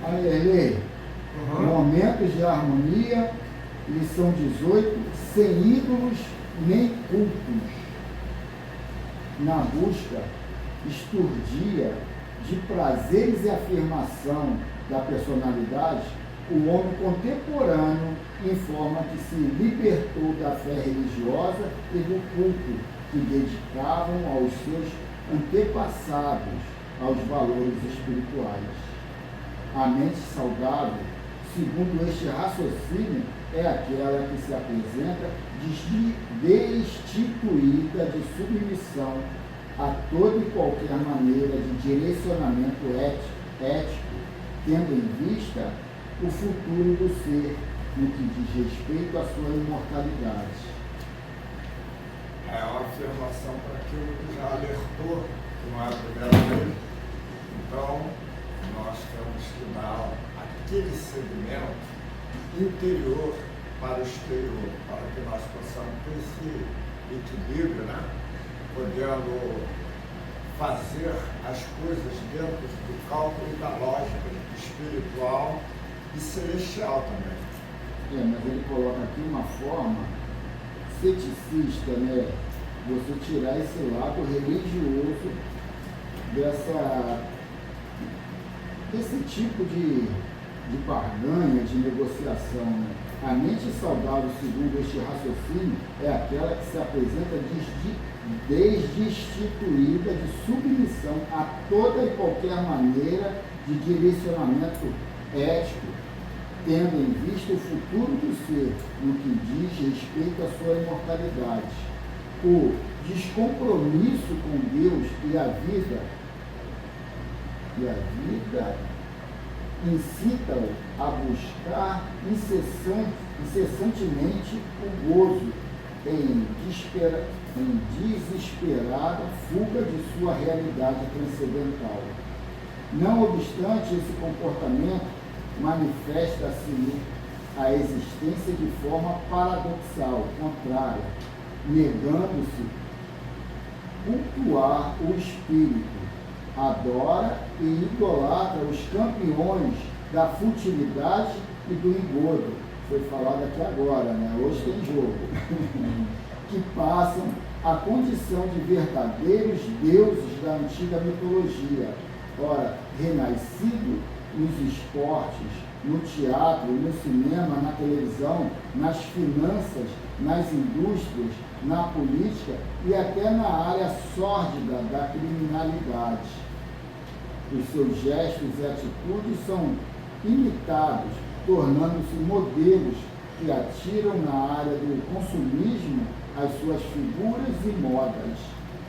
Aí, Erlei, momentos de harmonia, lição 18, sem ídolos nem cultos, na busca esturdia de prazeres e afirmação da personalidade, o homem contemporâneo informa que se libertou da fé religiosa e do culto que dedicavam aos seus antepassados aos valores espirituais. A mente saudável, segundo este raciocínio, é aquela que se apresenta destituída de submissão a toda e qualquer maneira de direcionamento ético, tendo em vista o futuro do ser no que diz respeito à sua imortalidade. É uma afirmação para aquilo que já alertou, que não é a primeira vez. Então, nós temos que dar aquele segmento interior para o exterior, para que nós possamos ter esse equilíbrio, né? Podendo fazer as coisas dentro do cálculo da lógica espiritual e celestial também. Mas ele coloca aqui uma forma ceticista, né? Você tirar esse lado religioso desse tipo de barganha, de negociação, né? A mente saudável, segundo este raciocínio, é aquela que se apresenta destituída de submissão a toda e qualquer maneira de direcionamento ético, tendo em vista o futuro do ser, no que diz respeito à sua imortalidade. O descompromisso com Deus e a vida incita-o a buscar incessantemente o gozo em desesperada fuga de sua realidade transcendental. Não obstante, esse comportamento manifesta-se a existência de forma paradoxal, contrária, negando-se cultuar o espírito, adora e idolatra os campeões da futilidade e do engodo. Foi falado aqui agora, né? Hoje tem jogo. Que passam a condição de verdadeiros deuses da antiga mitologia, ora, renascido nos esportes, no teatro, no cinema, na televisão, nas finanças, nas indústrias, na política e até na área sórdida da criminalidade. Os seus gestos e atitudes são imitados, tornando-se modelos que atiram na área do consumismo as suas figuras e modas,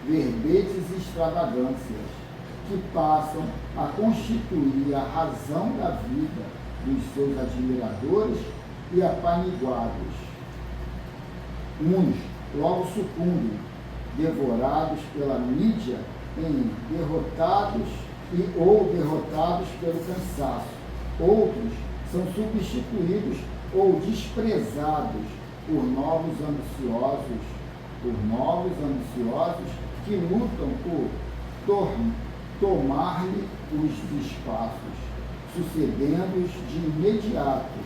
verbetes e extravagâncias, que passam a constituir a razão da vida dos seus admiradores e apaniguados. Uns logo sucumbem, devorados pela mídia, ou derrotados pelo cansaço. Outros são substituídos ou desprezados por novos ambiciosos que lutam por tomar-lhe os espaços, sucedendo-os de imediato,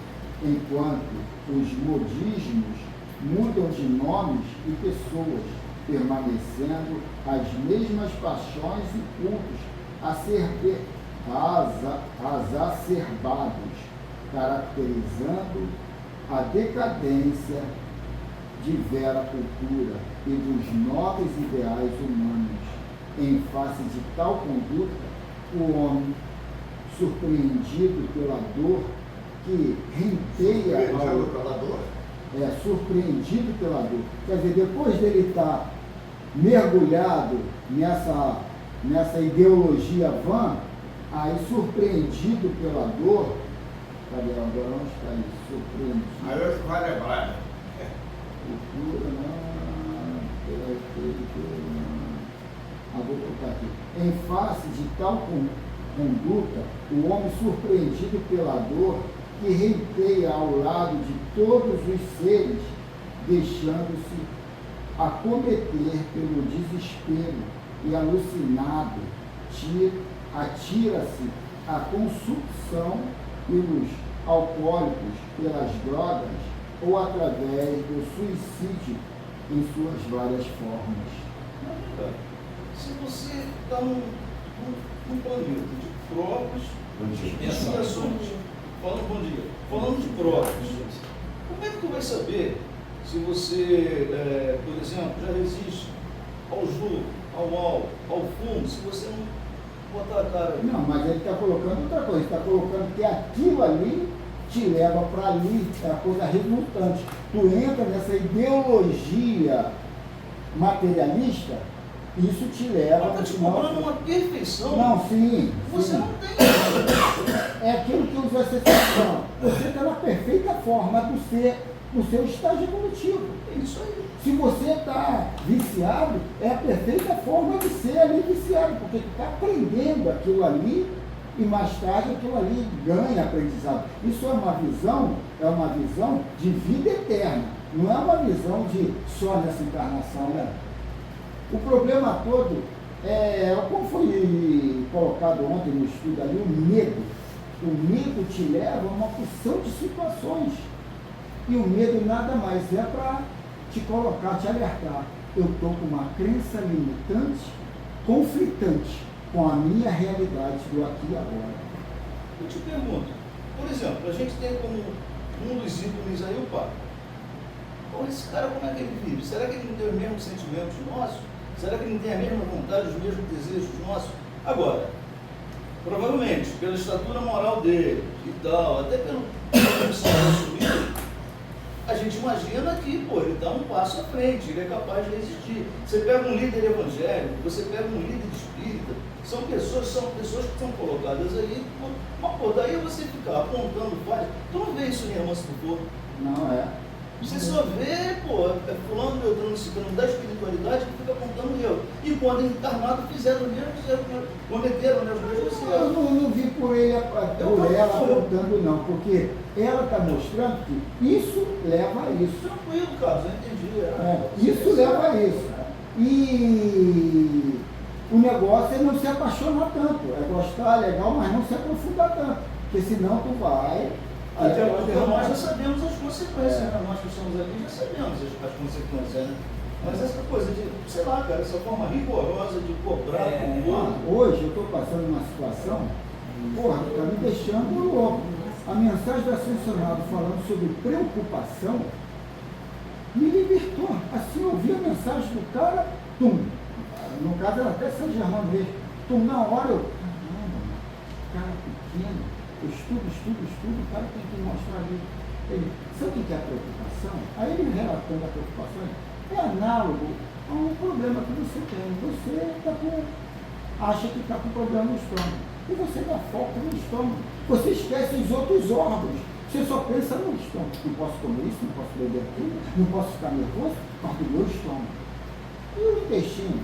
enquanto os modismos mudam de nomes e pessoas, permanecendo as mesmas paixões e cultos exacerbados, caracterizando a decadência de vera cultura e dos nobres ideais humanos. Em face de tal conduta, o homem, surpreendido pela dor que renteia surpreendido pela dor. Quer dizer, depois dele estar mergulhado nessa ideologia vã, aí surpreendido pela dor, cadê agora? Onde está isso? Surpreendido. Aí você vai lembrar, né? Vou colocar aqui. Em face de tal conduta, o homem surpreendido pela dor que renteia ao lado de todos os seres, deixando-se acometer pelo desespero e alucinado, atira-se a consumpção pelos alcoólicos, pelas drogas ou através do suicídio em suas várias formas. Se você está num planeta de provas, de expiações, falando de provas, como é que tu vai saber se você, por exemplo, já resiste ao jogo, ao álcool, ao fumo, se você não botar a cara? Não, mas ele está colocando outra coisa, está colocando que aquilo ali te leva para ali, é a coisa resultante. Tu entra nessa ideologia materialista, isso te leva... Mas está te cobrando uma perfeição. Não, sim. Você sim. não tem. É aquilo que usa essa expressão. Você está na perfeita forma do ser, no seu estágio evolutivo. É isso aí. Se você está viciado, é a perfeita forma de ser ali viciado, porque tu está aprendendo aquilo ali e mais tarde aquilo ali ganha aprendizado. Isso é uma visão de vida eterna, não é uma visão de só nessa encarnação, né? O problema todo como foi colocado ontem no estudo ali, o medo. O medo te leva a uma porção de situações. E o medo nada mais é para te colocar, te alertar. Eu estou com uma crença limitante, conflitante com a minha realidade do aqui e agora. Eu te pergunto, por exemplo, a gente tem como um dos ícones aí o Papa. Pô, esse cara, como é que ele vive? Será que ele não tem os mesmos sentimentos nossos? Será que ele não tem a mesma vontade, os mesmos desejos nossos? Agora, provavelmente, pela estatura moral dele e tal, até pelo condição de assumir, a gente imagina que, pô, ele dá um passo à frente, ele é capaz de resistir. Você pega um líder evangélico, você pega um líder espírita, são pessoas que são colocadas aí, mas pô, daí você ficar apontando faz, tu não vê isso em Romance do Corpo. Não é. Você só vê, pô, fulano, Beltrano, Ciclano da espiritualidade que fica apontando eu. E quando encarnado fizeram o mesmo, cometeram os mesmos Eu erros. não vi por ela apontando não, porque ela está mostrando que isso leva a isso. Tranquilo, Carlos, eu entendi. Isso leva a isso. E o negócio é não se apaixonar tanto. É gostar, legal, mas não se aprofundar tanto. Porque senão tu vai... Até porque nós já sabemos as consequências, né? Nós que estamos aqui já sabemos as consequências, né? Mas essa coisa de, sei lá, cara, essa forma rigorosa de cobrar com o outro. Hoje eu estou passando uma situação, porra, que está me deixando louco. A mensagem da Ascensionado falando sobre preocupação me libertou. Assim eu vi a mensagem do cara, no caso era até São Germano mesmo, na hora eu, cara pequeno, eu estudo, o cara tem que mostrar ali. Ele, sabe o que é a preocupação? Aí ele relatando a preocupação, é análogo a um problema que você tem. Você acha que está com problema no estômago. E você dá foco no estômago. Você esquece os outros órgãos. Você só pensa no estômago. Não posso comer isso, não posso beber aquilo, não posso ficar nervoso, mas do meu estômago. E o intestino?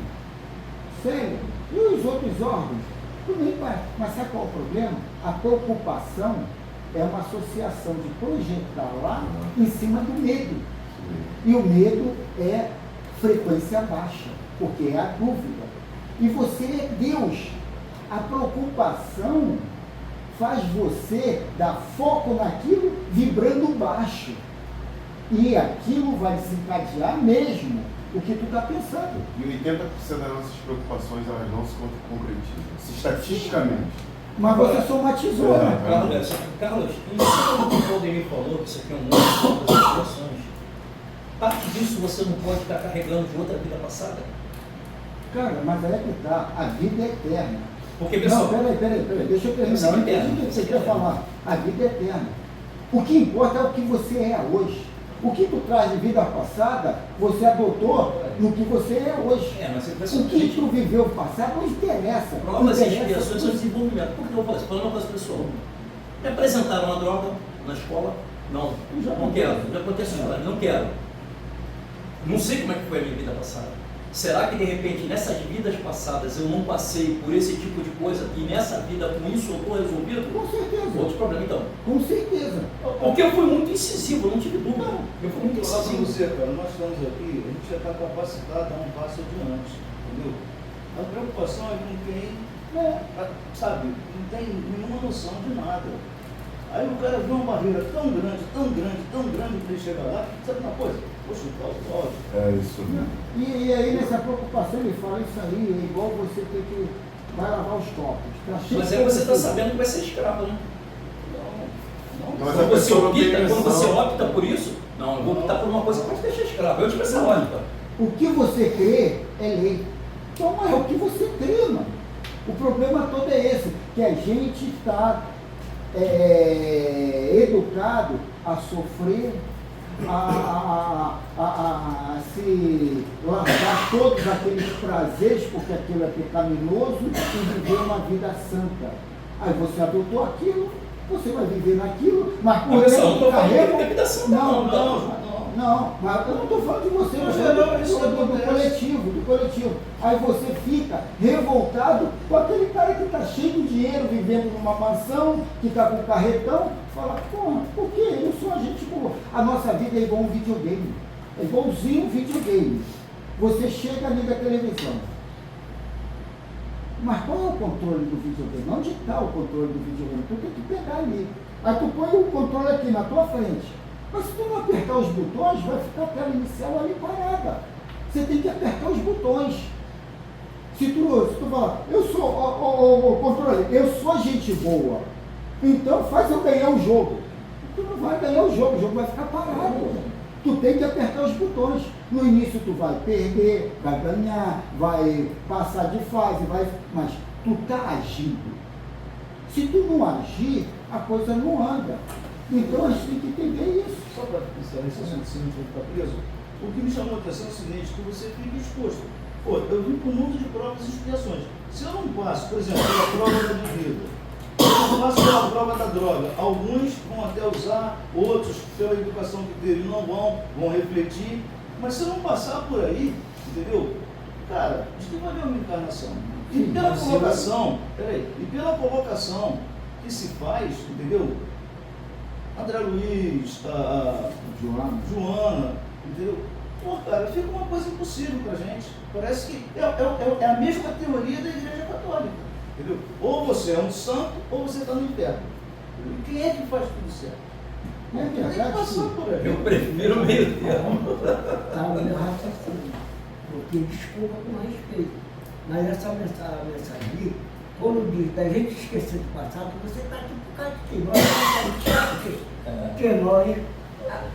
Cérebro? E os outros órgãos? Mas sabe qual é o problema? A preocupação é uma associação de projetar lá em cima do medo. E o medo é frequência baixa, porque é a dúvida. E você é Deus. A preocupação faz você dar foco naquilo vibrando baixo. E aquilo vai desencadear mesmo o que tu está pensando. E 80% das nossas preocupações elas não se concretizam, estatisticamente. Mas você somatizou, né? Carlos, isso que o Valdemir falou, que isso aqui é um monte de situações. Parte disso você não pode estar carregando de outra vida passada? Cara, mas aí é que tá, a vida é eterna. Porque, pessoal... Não, peraí, deixa eu terminar. Eu entendi o que você quer falar. A vida é eterna. O que importa é o que você é hoje. O que tu traz de vida passada, você adotou no que você é hoje. O que tu viveu no passado não interessa. Provas e expiações são desenvolvimento. Por que eu vou falar isso? Falando uma coisa pessoal. Me apresentaram uma droga na escola? Não quero. Já acontece isso, não quero. Não sei como é que foi a minha vida passada. Será que de repente nessas vidas passadas eu não passei por esse tipo de coisa e nessa vida com isso eu estou resolvido? Com certeza. Outro problema então. Com certeza. Porque eu fui muito incisivo, eu não tive dúvida. Eu fui muito Falar para incisivo. você, cara, nós estamos aqui, a gente já está capacitado a dar um passo adiante, entendeu? A preocupação é com quem Sabe, não tem nenhuma noção de nada. Aí o cara vê uma barreira tão grande para ele chegar lá, sabe uma coisa? Vou chutar o balde. É isso mesmo. E aí nessa preocupação ele fala isso aí, é igual você ter que vai lavar os copos. Tá cheio Mas de aí você está coisa. sabendo que vai ser escravo, né? Mas Quando a você pessoa não tem opta, quando você noção. opta por isso, não, eu vou optar por uma coisa que pode deixar escravo. Eu tive essa lógica. O que você crê é lei. Então é o que você crê, mano. O problema todo é esse, que a gente está educado a sofrer, a se largar todos aqueles prazeres, porque aquilo é pecaminoso, e viver uma vida santa. Aí você adotou aquilo, você vai viver naquilo, mas por Mas eu não exemplo, estou falando carrega. de vida santa, Não, mas eu não estou falando de você, eu estou falando do coletivo. Aí você fica revoltado com aquele cara que está cheio de dinheiro, vivendo numa mansão, que está com carretão, fala, porra, por quê? Eu sou a gente boa. A nossa vida é igual um videogame, é igualzinho um videogame. Você chega ali da televisão, mas qual é o controle do videogame? Onde está o controle do videogame? Tu tem que pegar ali. Aí tu põe o controle aqui na tua frente. Mas se tu não apertar os botões, vai ficar a tela inicial ali parada. Você tem que apertar os botões. Se tu falar, eu sou o controle, eu sou gente boa, então faz eu ganhar o jogo. Tu não vai ganhar o jogo vai ficar parado. Tu tem que apertar os botões. No início tu vai perder, vai ganhar, vai passar de fase, mas tu está agindo. Se tu não agir, a coisa não anda. Então a gente tem que entender isso. Só para encerrar esse assunto, se não for ficar preso, o que me chamou a atenção é o seguinte, que você fica exposto. Pô, eu vim com um mundo de provas e expiações. Se eu não passo, por exemplo, pela prova da bebida, eu não passo pela prova da droga, alguns vão até usar, outros, pela educação que teve, não vão refletir, mas se eu não passar por aí, entendeu? Cara, de que valeu a minha encarnação? E pela colocação, e pela colocação que se faz, entendeu? André Luiz, Joana, entendeu? Pô, cara, fica uma coisa impossível pra gente. Parece que é a mesma teoria da Igreja Católica, entendeu? Ou você é um santo, ou você está no inferno. E quem é que faz tudo certo? É Tem que verdade, passar sim. por aí. Eu prefiro o meio termo. Tá o meu raciocínio. Porque, desculpa com respeito, mas essa mensagem, quando diz da gente esquecer do passado, você está aqui por causa de quem? Porque nós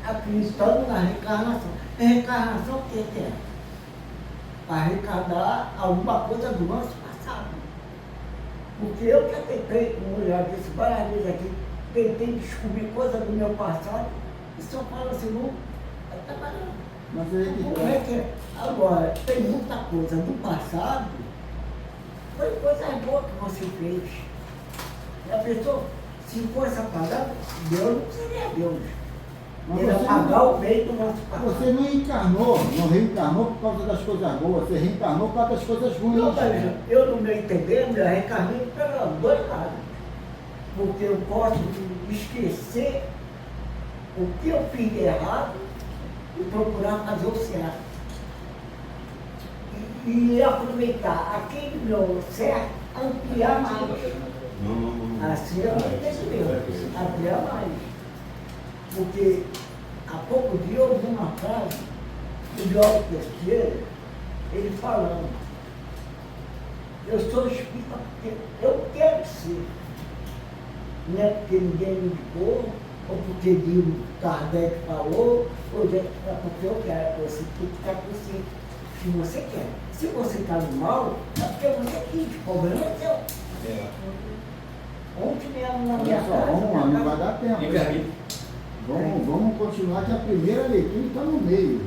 acreditamos na reencarnação. É reencarnação o que é? Para reencarnar alguma coisa do nosso passado. Porque eu já tentei, como eu já disse várias vezes aqui, tentei descobrir coisa do meu passado e só falo assim, não, está trabalhando. Mas aí que Como é que é? Agora, tem muita coisa do passado, foi coisa boa que você fez. E a pessoa, se fosse apagar, Deus não seria Deus. Mas Ele você apagar não- o peito do nosso passado. Você não encarnou, não reencarnou por causa das coisas boas, você reencarnou por causa das coisas ruins. Não, mas eu, no meu entender, me reencarnei pelos dois lados. Porque eu posso esquecer o que eu fiz de errado e procurar fazer o certo. E aproveitar aquele meu certo, ampliar mais. Não. Assim eu não entendimento, ampliar mais. Porque há pouco dia eu ouvi uma frase do Jorge Terceira, ele falando, eu sou espírita porque eu quero ser. Não é porque ninguém me indicou, ou porque Kardec falou, ou é porque eu quero. Você tem que estar consciente se você quer. Se você está no mal, é porque você quis, o problema é seu. Ontem mesmo na minha Olha só, casa, vamos lá, não vai dar tempo. Livre-arbítrio. Vamos continuar, que a primeira leitura está no meio.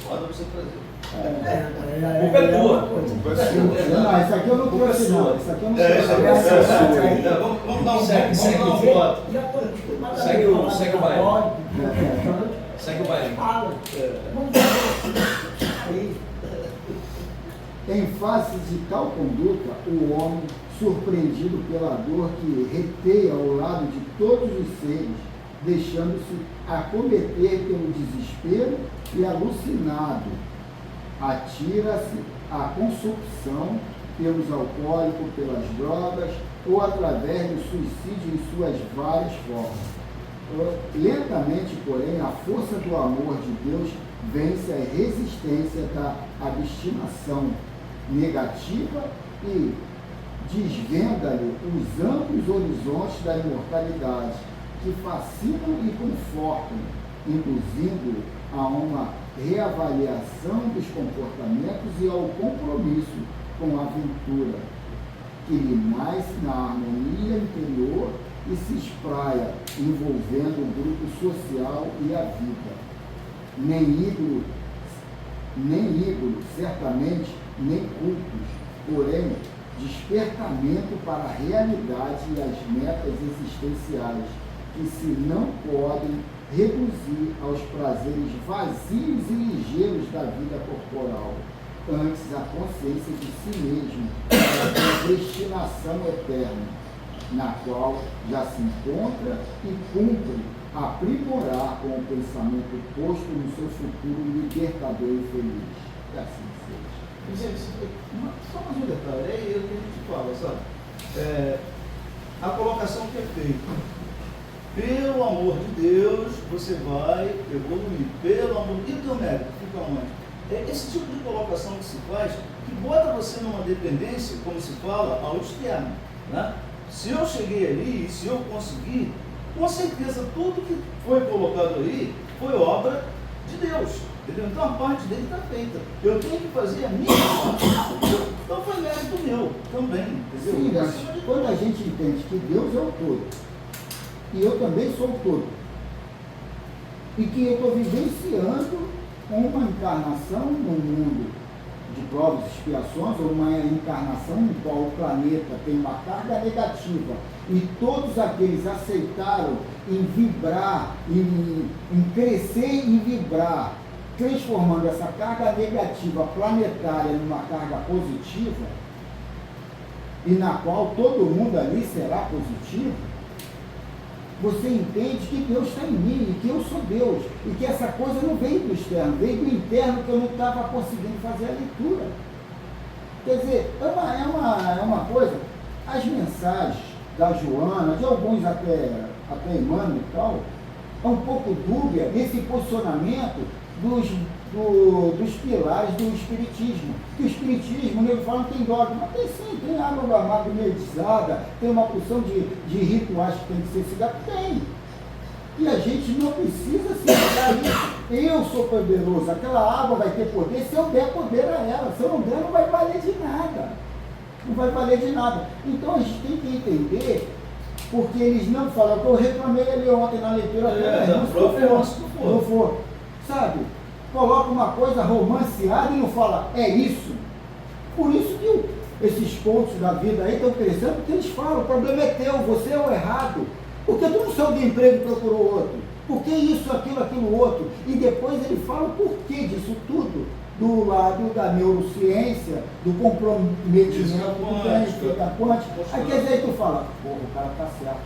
Foda você trazer. Culpa é tua. Não, isso aqui eu não trouxe não. Isso aqui eu não trouxe. Vamos dar um Segue voto. Segue o baile. Segue o baile. Fala. Aí, Em face de tal conduta, o homem, surpreendido pela dor que reteia ao lado de todos os seres, deixando-se acometer pelo desespero e alucinado, atira-se à consumpção pelos alcoólicos, pelas drogas, ou através do suicídio em suas várias formas. Lentamente, porém, a força do amor de Deus vence a resistência da abstinação negativa e desvenda-lhe os amplos horizontes da imortalidade, que fascinam e confortam, induzindo a uma reavaliação dos comportamentos e ao compromisso com a aventura, que lhe nasce na harmonia interior e se espraia, envolvendo o grupo social e a vida. Nem ídolo, certamente, nem cultos, porém, despertamento para a realidade e as metas existenciais, que se não podem reduzir aos prazeres vazios e ligeiros da vida corporal, antes a consciência de si mesmo, a destinação eterna, na qual já se encontra e cumpre aprimorar com o pensamento posto no seu futuro libertador e feliz. E assim seja. Gente, só mais um detalhe, é aí que a gente fala, sabe? A colocação que é feita. Pelo amor de Deus, você vai evoluir. Pelo amor de Deus, e o teu mérito fica onde? É esse tipo de colocação que se faz, que bota você numa dependência, como se fala, ao externo, né? Se eu cheguei ali, se eu consegui, com certeza tudo que foi colocado aí foi obra de Deus. Entendeu? Então a parte dele está feita. Eu tenho que fazer a minha parte. Então foi mérito meu também. Entendeu? Sim, mas quando a gente entende que Deus é o todo, e eu também sou o todo, e que eu estou vivenciando uma encarnação no mundo de provas e expiações, ou uma encarnação no qual o planeta tem uma carga negativa, e todos aqueles aceitaram em vibrar, em crescer e vibrar, transformando essa carga negativa planetária numa carga positiva, e na qual todo mundo ali será positivo, você entende que Deus está em mim, e que eu sou Deus, e que essa coisa não veio do externo, veio do interno, que eu não estava conseguindo fazer a leitura. Quer dizer, é uma coisa, as mensagens da Joana, de alguns até Emmanuel e tal, é um pouco dúbia nesse posicionamento dos pilares do Espiritismo. Que o Espiritismo, ele fala que tem dogma, mas tem sim, tem água magnetisada, tem uma porção de rituais que tem que ser seguidos, tem. E a gente não precisa se ligar nisso. Eu sou poderoso, aquela água vai ter poder se eu der poder a ela, se eu não der não vai valer de nada. Não vai valer de nada. Então a gente tem que entender, porque eles não falam, eu reclamei ali ontem na leitura, não for. Sabe, coloca uma coisa romanceada e não fala, é isso. Por isso que esses pontos da vida aí estão crescendo, porque eles falam, o problema é teu, você é o errado. Porque tu não saiu de emprego e procurou outro. Por que isso, aquilo, outro? E depois ele fala o porquê disso tudo, do lado da neurociência, do comprometimento da física quântica. Aí quer dizer, tu fala, porra, o cara está certo.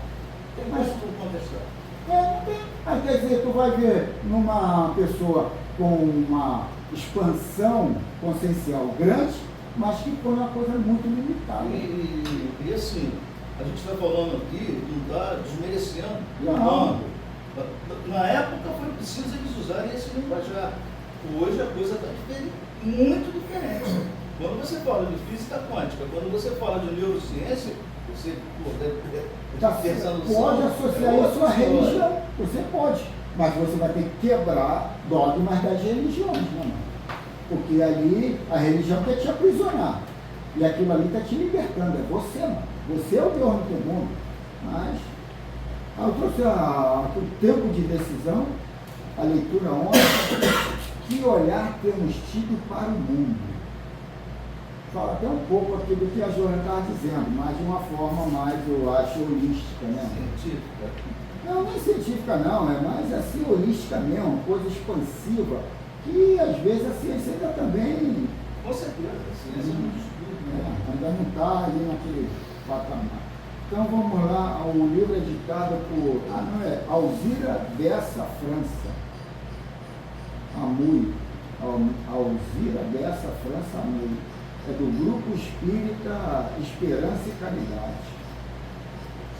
Mas tu contestar. Não tem. Aí quer dizer, tu vai ver numa pessoa com uma expansão consciencial grande, mas que foi uma coisa muito limitada. E assim, a gente está falando aqui, não está desmerecendo. Não. Na época foi preciso eles usarem esse linguajar. Hoje a coisa está muito diferente. Quando você fala de física quântica, quando você fala de neurociência, você pode associar isso à religião, você pode, mas você vai ter que quebrar dogmas das religiões, né, mano? Porque ali a religião quer te aprisionar, e aquilo ali está te libertando, é você, mano. Você é o Deus no teu mundo. Mas eu trouxe o tempo de decisão, a leitura ontem, que olhar temos tido para o mundo. Fala até um pouco aqui do que a Joana estava dizendo, mas de uma forma mais, eu acho, holística, né? Científica. Não é científica não, é mais assim, holística mesmo, coisa expansiva, que às vezes a ciência ainda também... Com certeza, a ciência é muito estudo. Ainda não está ali naquele patamar. Então vamos lá, o livro é editado por Alzira Bessa França, Amui. Alzira Bessa França Amui. é do Grupo Espírita Esperança e Caridade.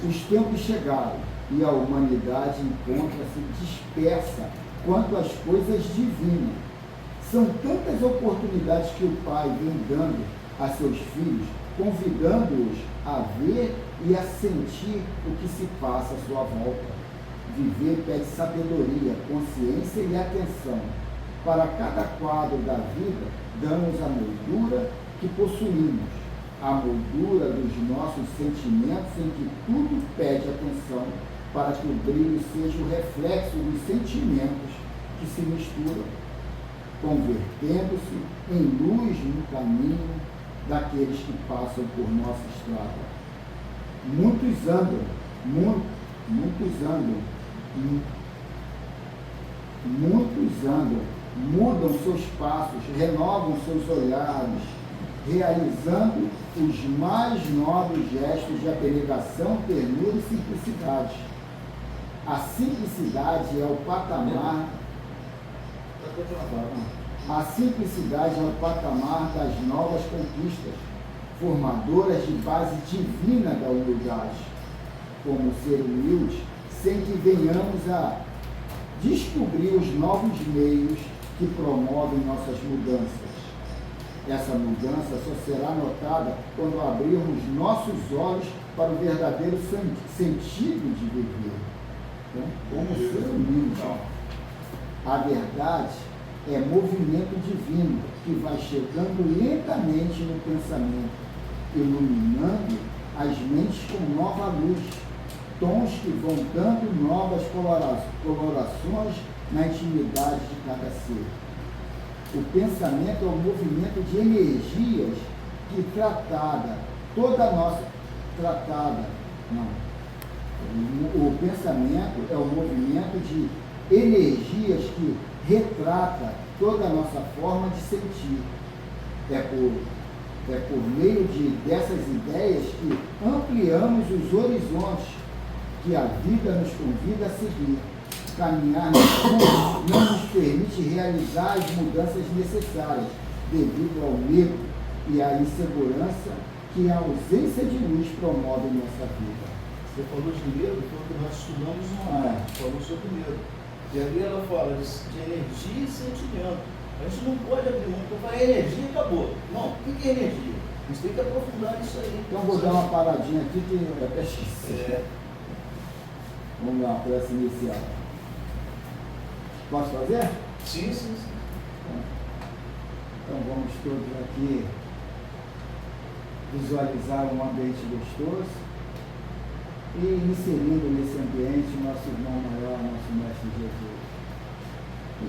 Os tempos chegaram e a humanidade encontra-se dispersa quanto às coisas divinas. São tantas oportunidades que o Pai vem dando a seus filhos, convidando-os a ver e a sentir o que se passa à sua volta. Viver pede sabedoria, consciência e atenção. Para cada quadro da vida, damos a moldura que possuímos, a moldura dos nossos sentimentos em que tudo pede atenção, para que o brilho seja o reflexo dos sentimentos que se misturam, convertendo-se em luz no caminho daqueles que passam por nossa estrada. Muitos andam, mudam seus passos, renovam seus olhares, realizando os mais nobres gestos de abnegação, ternura e simplicidade. A simplicidade é o patamar. A simplicidade é o patamar das novas conquistas, formadoras de base divina da humildade. Como ser humilde, sem que venhamos a descobrir os novos meios que promovem nossas mudanças. Essa mudança só será notada quando abrirmos nossos olhos para o verdadeiro sentido de viver. Então, como ser humilde. A verdade é movimento divino que vai chegando lentamente no pensamento, iluminando as mentes com nova luz, tons que vão dando novas colorações na intimidade de cada ser. O pensamento é um movimento de energias que o pensamento é um movimento de energias que retrata toda a nossa forma de sentir. É por meio dessas ideias que ampliamos os horizontes que a vida nos convida a seguir. Caminhar no mundo não nos permite realizar as mudanças necessárias devido ao medo e à insegurança que a ausência de luz promove em nossa vida. Você falou de medo, foi o que nós estudamos ontem, falou sobre medo. E ali ela fala de energia e sentimento. A gente não pode abrir mão, porque falar energia e acabou. Não, o que é energia? A gente tem que aprofundar isso aí. Então vou dar uma paradinha aqui que eu até esqueci. Vamos lá, para essa inicial. Posso fazer? Sim. Então vamos todos aqui visualizar um ambiente gostoso e inserindo nesse ambiente nosso irmão maior, nosso Mestre Jesus. E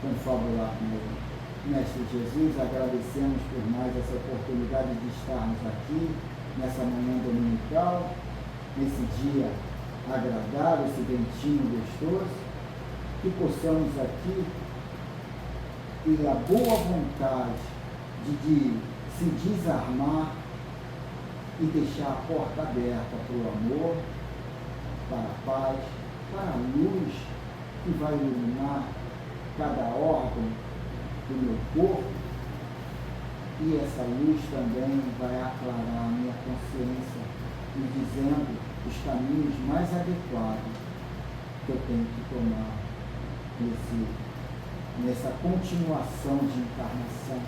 confabular com ele. Mestre Jesus, agradecemos por mais essa oportunidade de estarmos aqui nessa manhã dominical, nesse dia agradável, esse ventinho gostoso, que possamos aqui ter a boa vontade de se desarmar e deixar a porta aberta para o amor, para a paz, para a luz que vai iluminar cada órgão do meu corpo, e essa luz também vai aclarar a minha consciência, me dizendo os caminhos mais adequados que eu tenho que tomar nessa continuação de encarnação,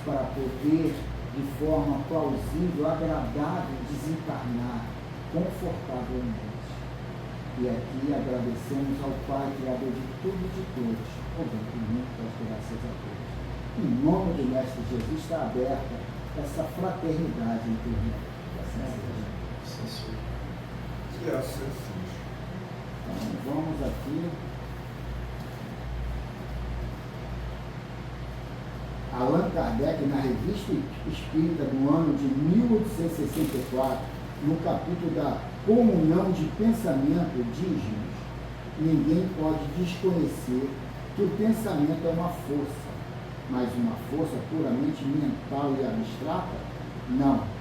para poder, de forma plausível, agradável, desencarnar confortavelmente. E aqui agradecemos ao Pai, Criador de tudo e de todos, obrigado muitas graças a todos. Em nome do Mestre Jesus está aberta essa fraternidade entre nós. Que é assim. Então vamos aqui. Allan Kardec, na Revista Espírita do ano de 1864, no capítulo da comunhão de pensamento, diz-nos: ninguém pode desconhecer que o pensamento é uma força, mas uma força puramente mental e abstrata? Não.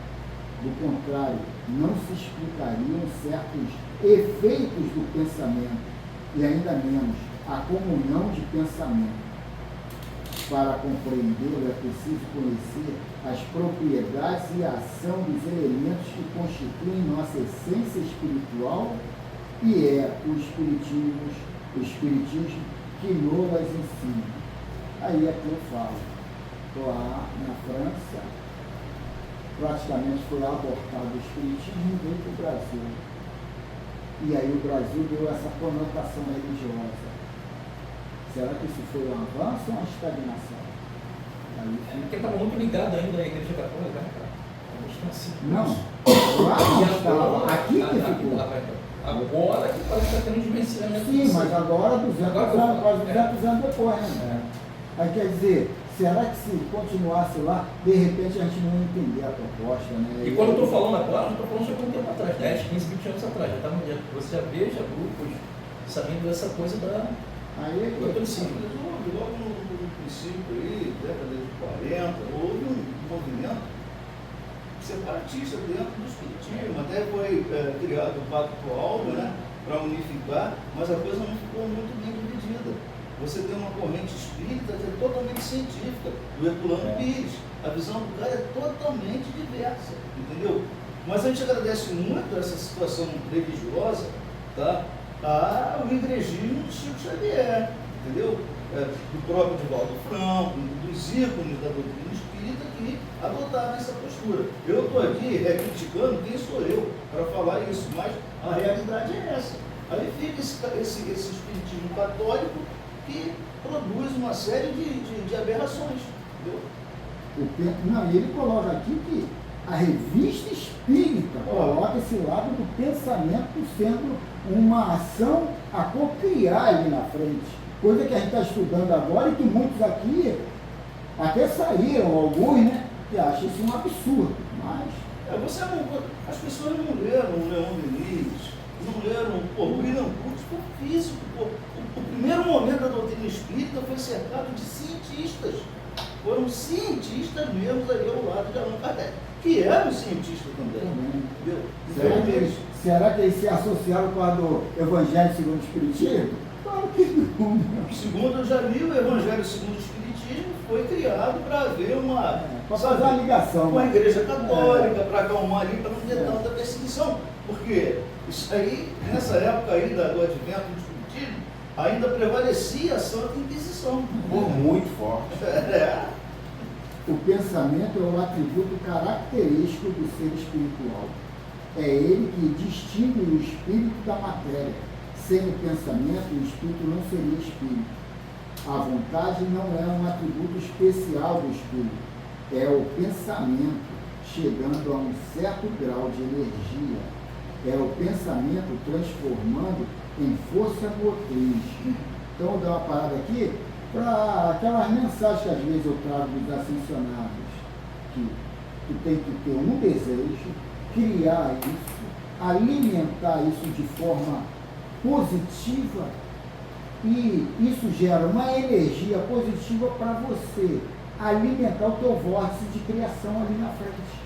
Do contrário, não se explicariam certos efeitos do pensamento, e ainda menos a comunhão de pensamento. Para compreendê-lo é preciso conhecer as propriedades e a ação dos elementos que constituem nossa essência espiritual, e é o espiritismo que nos ensina. Aí é que eu falo. Lá na França, praticamente foi abortado o espiritismo e veio para o Brasil. E aí o Brasil deu essa conotação religiosa. Será que isso foi um avanço ou uma estagnação? Aí Porque estava muito ligado ainda à Igreja Católica, né, cara? A gente tá assim. não, lá não estava. Aqui que ficou. Agora que parece que está tendo um dimensionamento. Sim, mas agora 200 anos, quase 200 anos depois, né? Aí quer dizer, será que se continuasse lá, de repente a gente não ia entender a proposta, né? E quando eu estou falando agora, não estou falando só um tempo atrás, 10, 15, 20 anos atrás. Você já veja grupos sabendo dessa coisa Aí é do catolicismo. Logo no princípio aí, década de 40, houve um movimento separatista dentro do espiritismo. Até foi criado o Pacto Áureo, né, para unificar, mas a coisa não ficou muito bem dividida. Você tem uma corrente espírita que é totalmente científica, do Herculano Pires. A visão do cara é totalmente diversa, entendeu? Mas a gente agradece muito essa situação religiosa, tá? Ao igrejismo do Chico Xavier, entendeu? Do próprio Divaldo Franco, dos ícones da doutrina espírita que adotaram essa postura. Eu estou aqui criticando quem sou eu para falar isso, mas a realidade é essa. Aí fica esse espiritismo católico que produz uma série de aberrações, entendeu? Não, e ele coloca aqui que a revista espírita coloca esse lado do pensamento sendo uma ação a cocriar ali na frente. Coisa que a gente está estudando agora e que muitos aqui até saíram, alguns, né, que acham isso um absurdo. Mas as pessoas não leram o Leon Denis, não leram o William Booth, foi físico. O primeiro momento da doutrina espírita foi cercado de cientistas. Foram cientistas mesmo ali ao lado de Allan Kardec, que eram cientistas também. Entendeu? Será que eles se associaram com a do Evangelho segundo o Espiritismo? Claro que não. Segundo eu já li, o Evangelho segundo o Espiritismo foi criado para haver para fazer uma ligação com a Igreja Católica, para acalmar ali, para não ter tanta perseguição. Porque isso aí, nessa época aí do advento do Espiritismo, ainda prevalecia a Santa Inquisição. Muito forte. O pensamento é o atributo característico do ser espiritual. É ele que distingue o espírito da matéria. Sem o pensamento, o espírito não seria espírito. A vontade não é um atributo especial do espírito. É o pensamento chegando a um certo grau de energia. É o pensamento transformando em força motriz. Então, vou dar uma parada aqui para aquelas mensagens que às vezes eu trago dos ascensionados, que tem que ter um desejo, criar isso, alimentar isso de forma positiva, e isso gera uma energia positiva para você alimentar o teu vórtice de criação ali na frente.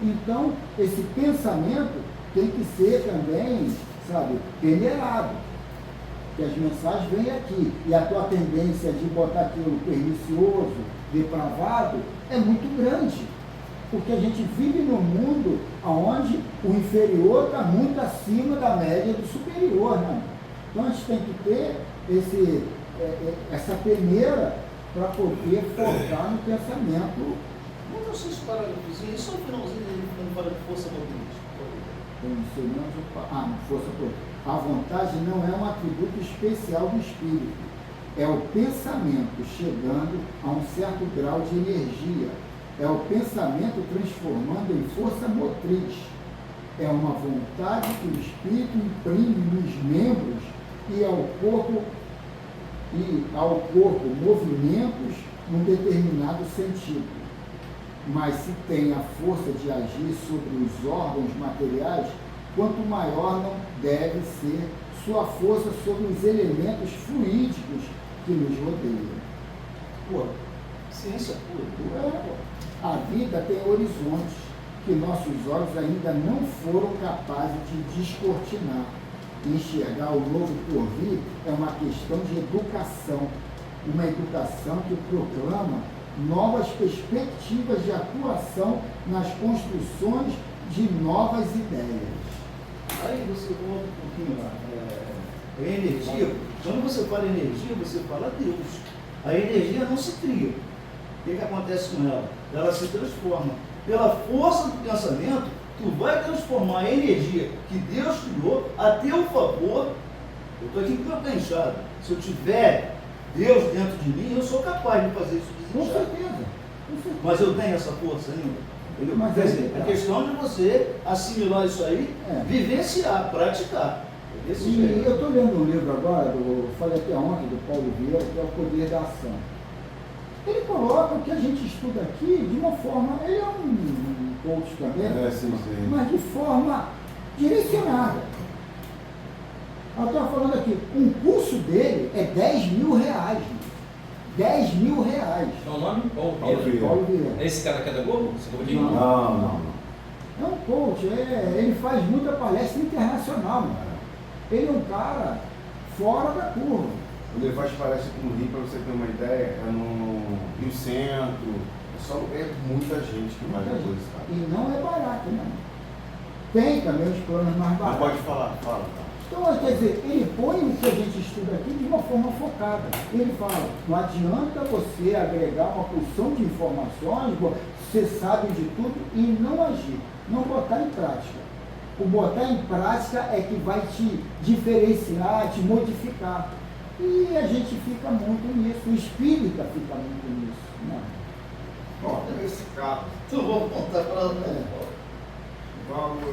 Então, esse pensamento tem que ser também, sabe, peneirado. Que as mensagens vêm aqui, e a tua tendência de botar aquilo pernicioso, depravado, é muito grande. Porque a gente vive num mundo onde o inferior está muito acima da média do superior, né? Então a gente tem que ter essa peneira para poder focar no pensamento. Vamos assistir esse parágrafozinho, só o finalzinho dele, quando fala de força motriz. Força motriz. A vontade não é um atributo especial do espírito. É o pensamento chegando a um certo grau de energia. É o pensamento transformando em força motriz. É uma vontade que o espírito imprime nos membros e ao corpo movimentos num determinado sentido. Mas se tem a força de agir sobre os órgãos materiais, quanto maior não deve ser sua força sobre os elementos fluídicos que nos rodeiam. Ciência pura. A vida tem horizontes que nossos olhos ainda não foram capazes de descortinar. Enxergar o novo porvir é uma questão de educação. uma educação que proclama novas perspectivas de atuação nas construções de novas ideias. Aí você volta um pouquinho lá. Energia, quando você fala energia, você fala Deus. A energia não se cria. O que acontece com ela? Ela se transforma. Pela força do pensamento, tu vai transformar a energia que Deus criou a teu favor. Eu estou aqui com a penchada. Se eu tiver Deus dentro de mim, eu sou capaz de fazer isso Com desinchar. certeza. Mas eu tenho essa força ainda. Entendeu? Mas Quer dizer, é questão de você assimilar isso aí, vivenciar, praticar. É desse E jeito. eu estou lendo um livro agora, falei até ontem, do Paulo Vieira, que é O Poder da Ação. Ele coloca o que a gente estuda aqui de uma forma, ele é um coach também, Sim. mas de forma direcionada. Eu estava falando aqui, um curso dele é R$10.000. R$10.000. Qual o nome? Paulo Paulo Vieira. Vieira. Paulo Vieira. É esse cara que é da Globo? Você acabou de Não. Não. É um coach, ele faz muita palestra internacional, mano. Ele é um cara fora da curva. Quando ele faz palestra aqui no Rio, para você ter uma ideia, é no Rio Centro, é muita gente que vai Muita fazer gente. isso. Tá? E não é barato, não. Tem também os planos mais Mas baratos. pode falar, fala. Então, quer dizer, ele põe o que a gente estuda aqui de uma forma focada. Ele fala, não adianta você agregar uma porção de informações, você sabe de tudo e não agir, não botar em prática. O botar em prática é que vai te diferenciar, te modificar. E a gente fica muito nisso, o espírita fica muito nisso. Né? Bom, nesse caso, Então vamos contar para ela. vamos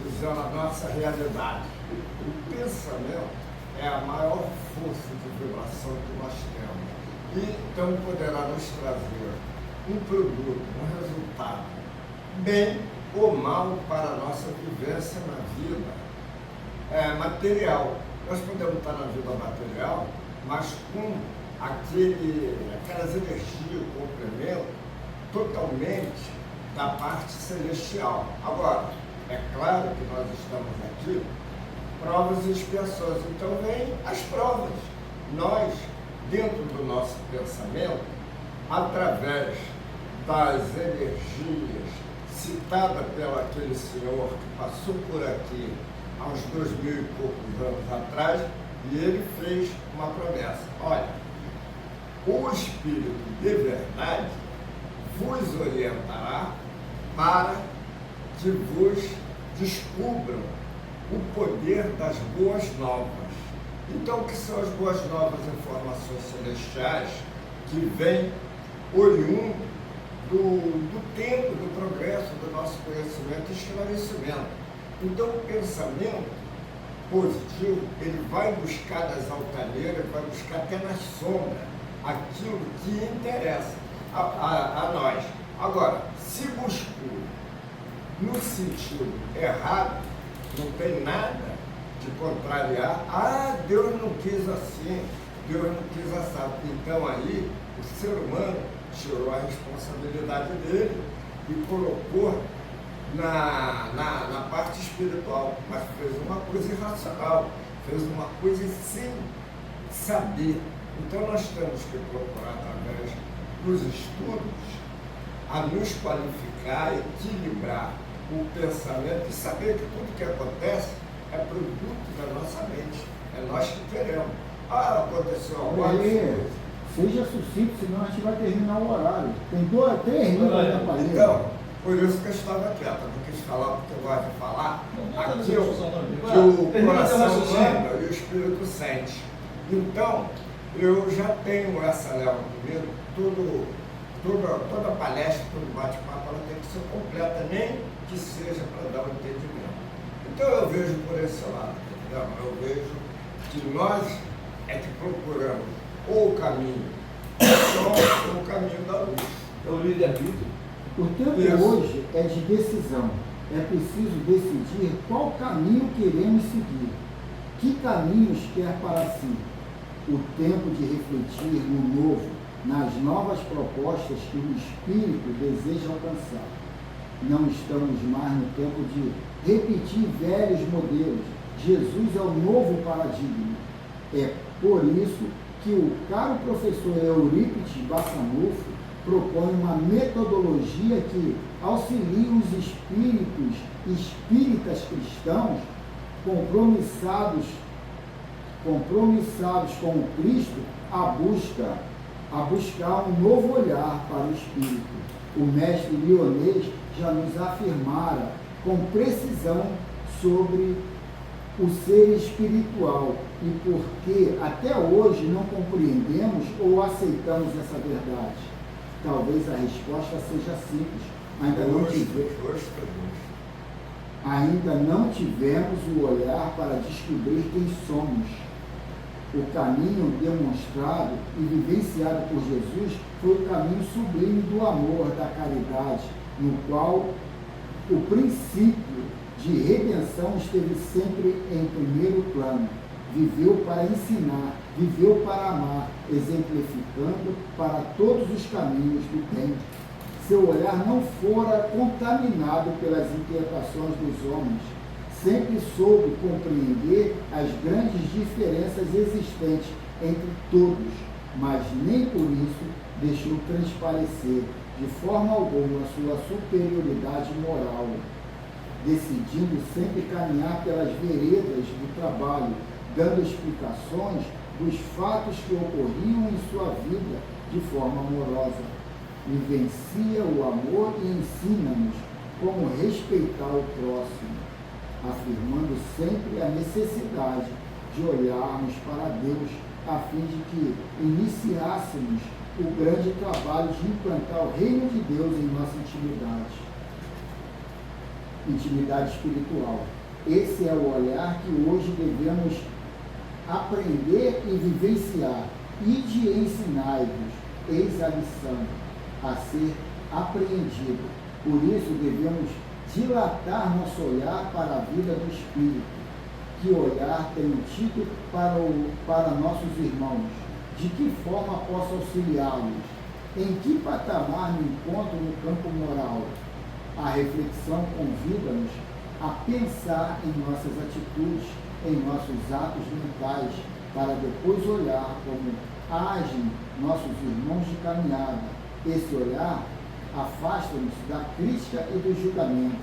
dizer a nossa realidade. O pensamento é a maior força de vibração que nós temos. E então poderá nos trazer um produto, um resultado, bem ou mal para a nossa vivência na vida material. Nós podemos estar na vida material, mas com aquelas energias, o complemento totalmente da parte celestial. Agora, é claro que nós estamos aqui, provas e expiações. Então vem as provas. Nós, dentro do nosso pensamento, através das energias citadas pelo aquele senhor que passou por aqui há uns 2000 e poucos anos atrás, e ele fez uma promessa. Olha, o Espírito de verdade vos orientará para que vos descubram o poder das boas novas. Então, o que são as boas novas? Informações celestiais que vêm oriundo do tempo, do progresso, do nosso conhecimento e esclarecimento. Então, o pensamento positivo, ele vai buscar nas altaneiras, vai buscar até na sombra aquilo que interessa a nós. Agora, se buscou no sentido errado, não tem nada de contrariar. Deus não quis assim, Deus não quis assado. Então aí o ser humano tirou a responsabilidade dele e colocou na parte espiritual, mas fez uma coisa irracional, fez uma coisa sem saber. Então nós temos que procurar, através dos estudos, a nos qualificar, equilibrar o pensamento e saber que tudo que acontece é produto da nossa mente, é nós que queremos. Aconteceu alguma coisa. Seja sucinto, senão a gente vai terminar o horário. Tem 3 linhas na parede. Então, por isso que eu estava quieto, eu não quis falar porque eu gosto de falar aquilo que o coração manda e o espírito sente. Então, eu já tenho essa leva comigo, toda palestra, todo bate-papo, ela tem que ser completa, nem que seja para dar um entendimento. Então eu vejo por esse lado, entendeu? Eu vejo que nós é que procuramos ou o caminho do sol ou o caminho da luz. É o livre-arbítrio. O tempo hoje é de decisão. É preciso decidir qual caminho queremos seguir. Que caminhos quer para si? O tempo de refletir no novo, nas novas propostas que o Espírito deseja alcançar. Não estamos mais no tempo de repetir velhos modelos. Jesus é o novo paradigma. É por isso que o caro professor Eurípides Bassanufo propõe uma metodologia que auxilia os espíritas cristãos compromissados com o Cristo a buscar um novo olhar para o espírito. O mestre Lyonês já nos afirmara com precisão sobre o ser espiritual e por que até hoje não compreendemos ou aceitamos essa verdade. Talvez a resposta seja simples. Ainda não tivemos o olhar para descobrir quem somos. O caminho demonstrado e vivenciado por Jesus foi o caminho sublime do amor, da caridade, no qual o princípio de redenção esteve sempre em primeiro plano. Viveu para ensinar, viveu para amar, exemplificando para todos os caminhos do bem. Seu olhar não fora contaminado pelas inquietações dos homens. Sempre soube compreender as grandes diferenças existentes entre todos, mas nem por isso deixou transparecer de forma alguma sua superioridade moral, decidindo sempre caminhar pelas veredas do trabalho, dando explicações dos fatos que ocorriam em sua vida de forma amorosa. Vivencia o amor e ensina-nos como respeitar o próximo, afirmando sempre a necessidade de olharmos para Deus, a fim de que iniciássemos o grande trabalho de implantar o reino de Deus em nossa intimidade espiritual. Esse é o olhar que hoje devemos aprender e vivenciar. Ide ensinai-vos, eis a lição a ser apreendida. Por isso devemos dilatar nosso olhar para a vida do Espírito. Que olhar tenho tido para nossos irmãos? De que forma posso auxiliá-los? Em que patamar me encontro no campo moral? A reflexão convida-nos a pensar em nossas atitudes, em nossos atos mentais, para depois olhar como agem nossos irmãos de caminhada. Esse olhar afasta-nos da crítica e dos julgamentos.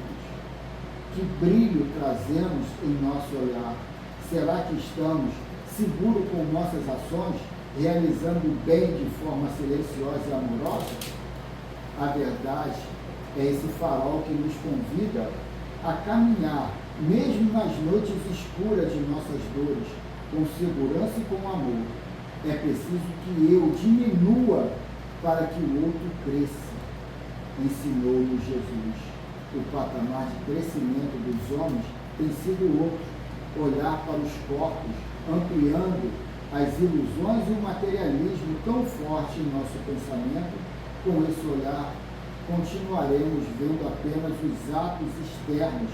Que brilho trazemos em nosso olhar? Será que estamos seguros com nossas ações, realizando o bem de forma silenciosa e amorosa? A verdade é esse farol que nos convida a caminhar, mesmo nas noites escuras de nossas dores, com segurança e com amor. É preciso que eu diminua para que o outro cresça. Ensinou-nos Jesus. O patamar de crescimento dos homens tem sido outro, olhar para os corpos, ampliando as ilusões e o materialismo tão forte em nosso pensamento. Com esse olhar, continuaremos vendo apenas os atos externos,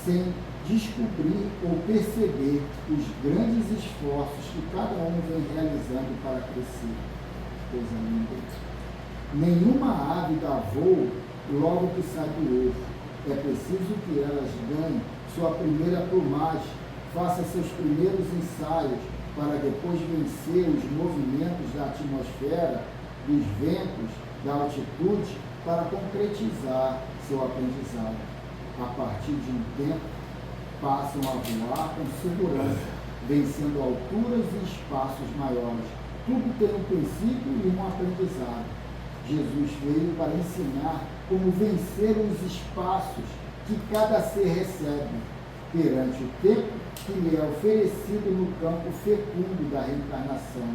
sem descobrir ou perceber os grandes esforços que cada um vem realizando para crescer. Coisa linda. Nenhuma ave dá voo logo que sai do ovo. É preciso que elas ganhem sua primeira plumagem, faça seus primeiros ensaios, para depois vencer os movimentos da atmosfera, dos ventos, da altitude, para concretizar seu aprendizado. A partir de um tempo, passam a voar com segurança, vencendo alturas e espaços maiores. Tudo tem um princípio e um aprendizado. Jesus veio para ensinar como vencer os espaços que cada ser recebe perante o tempo que lhe é oferecido no campo fecundo da reencarnação.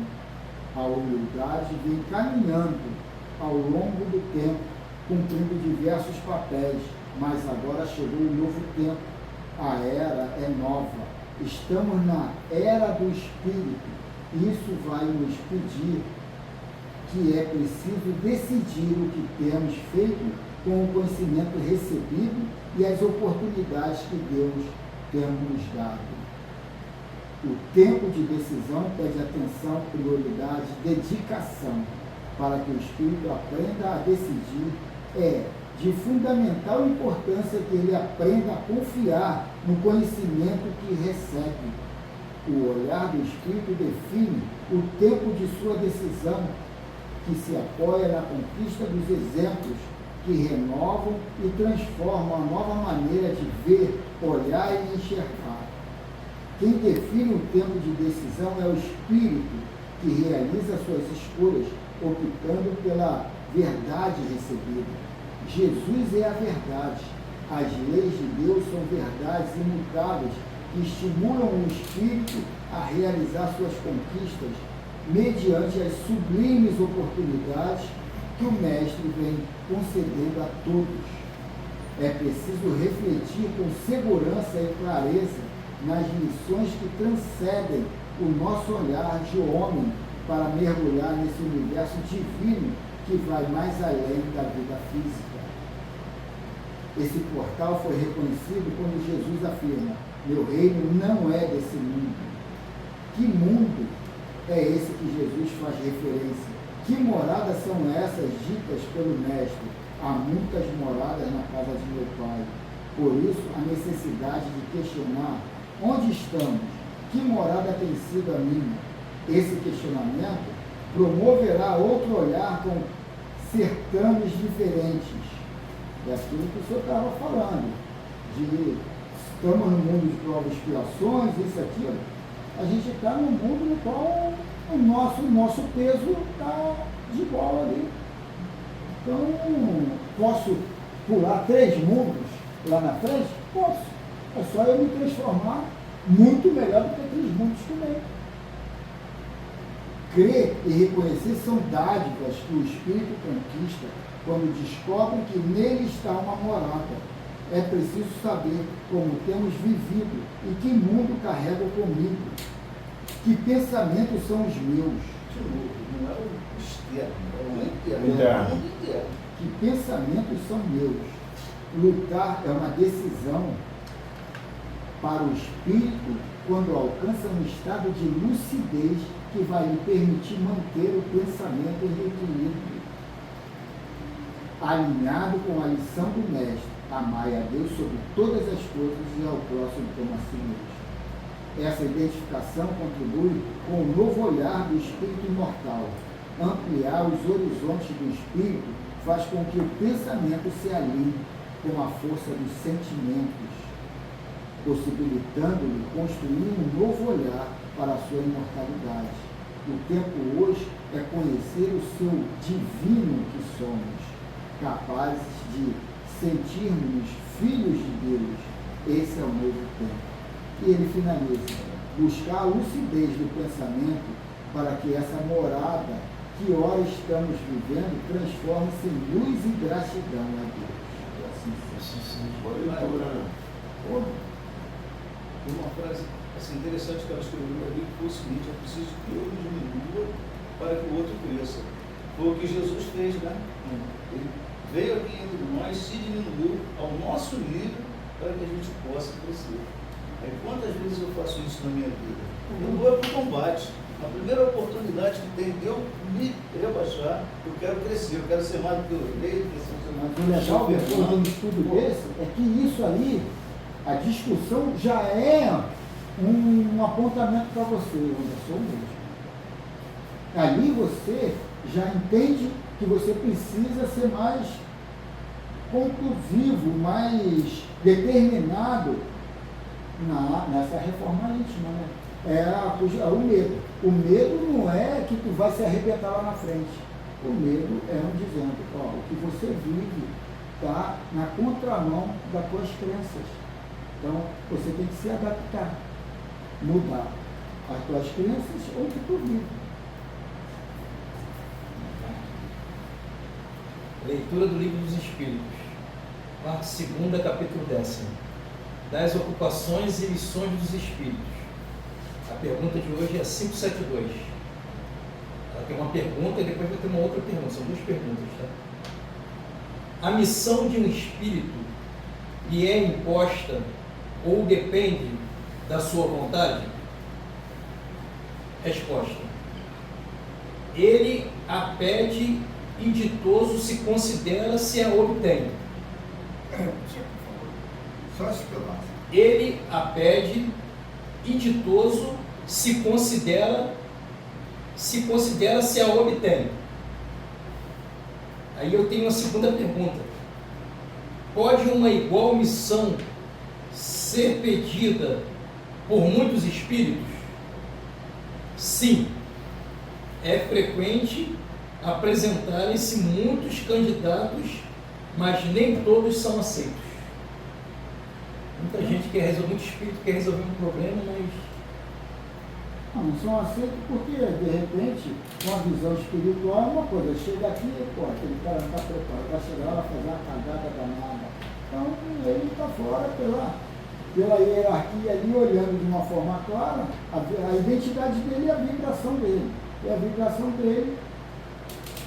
A humildade vem caminhando ao longo do tempo, cumprindo diversos papéis, mas agora chegou um novo tempo. A era é nova. Estamos na era do Espírito. Isso vai nos pedir que é preciso decidir o que temos feito com o conhecimento recebido e as oportunidades que Deus tem nos dado. O tempo de decisão pede atenção, prioridade, dedicação. Para que o espírito aprenda a decidir, é de fundamental importância que ele aprenda a confiar no conhecimento que recebe. O olhar do Espírito define o tempo de sua decisão, que se apoia na conquista dos exemplos que renovam e transformam a nova maneira de ver, olhar e enxergar. Quem define o tempo de decisão é o Espírito, que realiza suas escolhas, optando pela verdade recebida. Jesus é a verdade. As leis de Deus são verdades imutáveis que estimulam o Espírito a realizar suas conquistas mediante as sublimes oportunidades que o Mestre vem concedendo a todos. É preciso refletir com segurança e clareza nas lições que transcendem o nosso olhar de homem para mergulhar nesse universo divino que vai mais além da vida física. Esse portal foi reconhecido quando Jesus afirma: meu reino não é desse mundo. Que mundo é esse que Jesus faz referência? Que moradas são essas ditas pelo Mestre? Há muitas moradas na casa de meu Pai. Por isso, a necessidade de questionar: onde estamos? Que morada tem sido a minha? Esse questionamento promoverá outro olhar com certames diferentes. É aquilo que o senhor estava falando, de estamos no mundo de provas e expiações, isso, aquilo. A gente está num mundo no qual o nosso peso está de bola ali. Então, posso pular 3 mundos lá na frente? Posso. É só eu me transformar muito melhor do que 3 mundos também. Crer e reconhecer são dádivas que o Espírito conquista quando descobre que nele está uma morada. É preciso saber como temos vivido e que mundo carrego comigo. Que pensamentos são os meus? De novo, não é o externo, é o interno. Interno. É o mundo interno. Que pensamentos são meus? Lutar é uma decisão para o espírito quando alcança um estado de lucidez que vai lhe permitir manter o pensamento em equilíbrio, alinhado com a lição do Mestre: amai a Deus sobre todas as coisas e ao próximo como a si mesmo. Essa identificação contribui com o novo olhar do espírito imortal. Ampliar os horizontes do espírito faz com que o pensamento se alinhe com a força dos sentimentos, possibilitando-lhe construir um novo olhar para a sua imortalidade. O tempo hoje é conhecer o seu divino que somos, capazes de sentirmos filhos de Deus. Esse é o novo tempo. E ele finaliza: buscar a lucidez do pensamento para que essa morada que ora estamos vivendo transforme-se em luz e gratidão a Deus. Assim Tem uma frase assim, interessante que ela escreveu no livro, que foi o seguinte: é preciso que eu diminua para que o outro cresça. Foi o que Jesus fez, né? Ele veio aqui entre nós, se diminuiu ao nosso nível para que a gente possa crescer. Aí, quantas vezes eu faço isso na minha vida? Eu vou para o combate. A primeira oportunidade que tem de eu me rebaixar, eu quero crescer, eu quero ser mais do que eu leio, o legal depois de um estudo desse é que isso aí, a discussão já é um apontamento para você, Anderson mesmo. Ali você já entende que você precisa ser mais conclusivo, mais determinado nessa reforma íntima, né? É o medo. O medo não é que tu vai se arrebentar lá na frente. O medo é dizendo: ó, o que você vive está na contramão das tuas crenças. Então, você tem que se adaptar, mudar as tuas crenças ou o que tu vive. Leitura do Livro dos Espíritos, parte 2, capítulo 10. Das ocupações e lições dos Espíritos. A pergunta de hoje é 572. Ela tem uma pergunta e depois vai ter uma outra pergunta. São 2 perguntas, tá? A missão de um espírito lhe é imposta ou depende da sua vontade? Resposta: ele a pede e ditoso se considera se a obtém. Só esse pedaço. Ele a pede e ditoso se considera se a obtém. Aí eu tenho uma segunda pergunta. Pode uma igual missão ser pedida por muitos espíritos? Sim. É frequente apresentarem-se muitos candidatos, mas nem todos são aceitos. Muita gente quer resolver, muito espírito quer resolver um problema, mas não são aceitos porque, de repente, uma visão espiritual é uma coisa. Chega aqui, pô, aquele cara não está preparado, vai chegar lá, vai fazer uma cagada danada. Então, ele está fora pela hierarquia ali, olhando de uma forma clara, a identidade dele e a vibração dele. E a vibração dele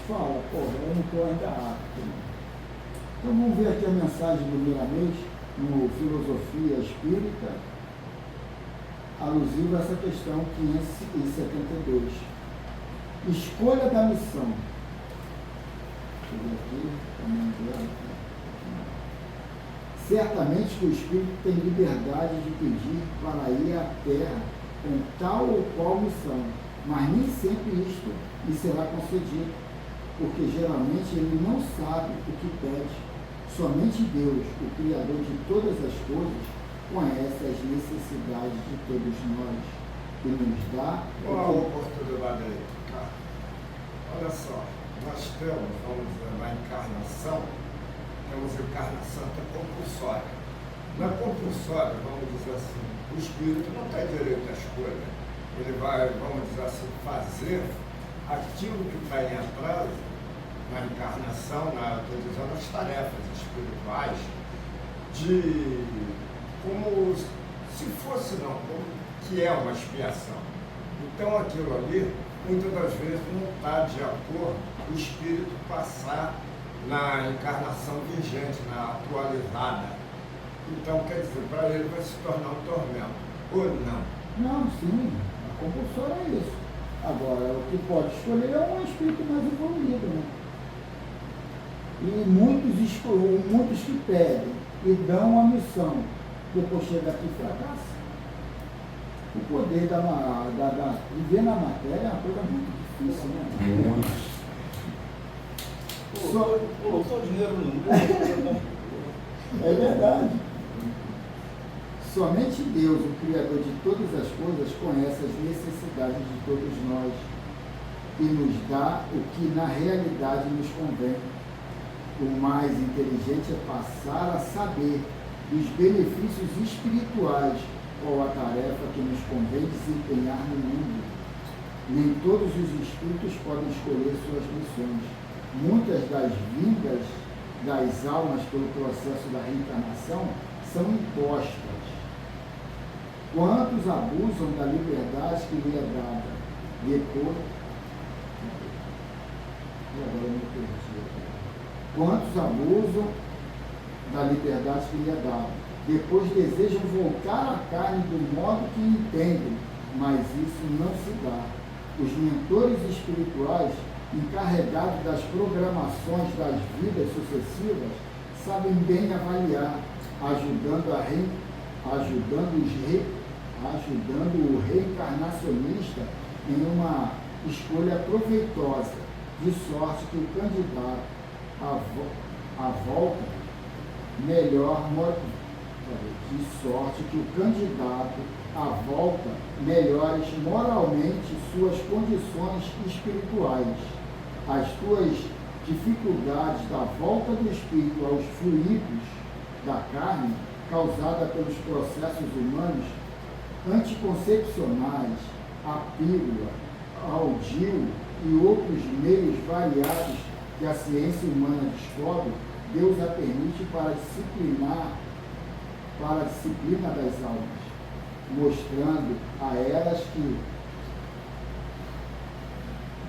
fala, pô, eu não estou ainda apto. Então, vamos ver aqui a mensagem do Miramês, no Filosofia Espírita, alusivo a essa questão 572. Escolha da missão. Deixa eu ver aqui, tamanho dela. Certamente que o Espírito tem liberdade de pedir para ir à Terra com tal ou qual missão, mas nem sempre isto lhe será concedido, porque geralmente ele não sabe o que pede. Somente Deus, o Criador de todas as coisas, conhece as necessidades de todos nós e nos dá... Qual a oportunidade aí, cara? Olha só, nós temos, vamos dizer, na encarnação, temos encarnação que é compulsória. Na compulsória, vamos dizer assim, o espírito não tem direito à escolha. Ele vai, vamos dizer assim, fazer aquilo que está em atraso na encarnação, estou dizendo, as tarefas espirituais, como se fosse não, como que é uma expiação. Então aquilo ali, muitas das vezes, não está de acordo o espírito passar na encarnação vigente, na atualizada. Então, quer dizer, para ele vai se tornar um tormento. Ou não? Não, sim, a compulsória é isso. Agora, o que pode escolher é um espírito mais evoluído, né? E muitos que pedem e dão a missão, depois chega aqui e fracassa. O poder viver na matéria é uma coisa muito difícil, né? Colocou dinheiro no É verdade. Somente Deus, o Criador de todas as coisas, conhece as necessidades de todos nós e nos dá o que na realidade nos convém. O mais inteligente é passar a saber dos benefícios espirituais qual a tarefa que nos convém desempenhar no mundo. Nem todos os espíritos podem escolher suas missões. Muitas das vindas das almas pelo processo da reencarnação são impostas. Quantos abusam da liberdade que lhe é dada? Depois... Agora eu me perdi. Quantos abusam da liberdade que lhe é dada? Depois desejam voltar à carne do modo que entendem, mas isso não se dá. Os mentores espirituais, encarregados das programações das vidas sucessivas, sabem bem avaliar, ajudando o reencarnacionista em uma escolha proveitosa, de sorte que o candidato à volta melhores moralmente suas condições espirituais. As tuas dificuldades da volta do espírito aos fluidos da carne, causada pelos processos humanos anticoncepcionais, a pílula, ao DIU e outros meios variados que a ciência humana descobre, Deus a permite para a disciplina das almas, mostrando a elas que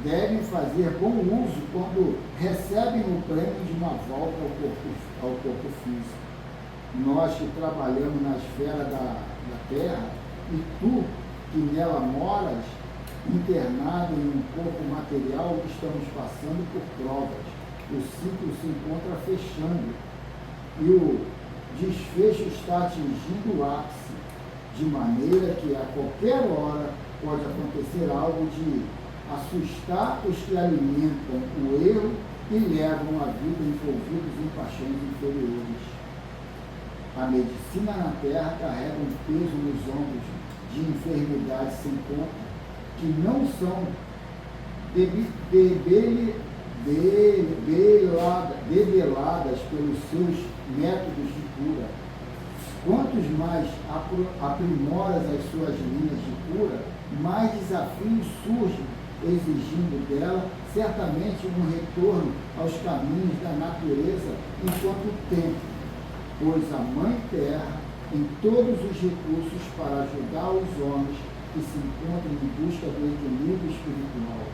devem fazer bom uso quando recebem o prêmio de uma volta ao corpo físico. Nós que trabalhamos na esfera da Terra, e tu que nela moras, internado em um corpo material, estamos passando por provas. O ciclo se encontra fechando e o desfecho está atingindo o ápice, de maneira que a qualquer hora pode acontecer algo de assustar os que alimentam o erro e levam a vida envolvidos em paixões inferiores. A medicina na Terra carrega um peso nos ombros de enfermidades sem conta, que não são debeladas pelos seus métodos de cura. Quantos mais aprimoras as suas linhas de cura, mais desafios surgem, exigindo dela certamente um retorno aos caminhos da natureza enquanto tempo, pois a Mãe Terra tem todos os recursos para ajudar os homens que se encontram em busca do equilíbrio espiritual.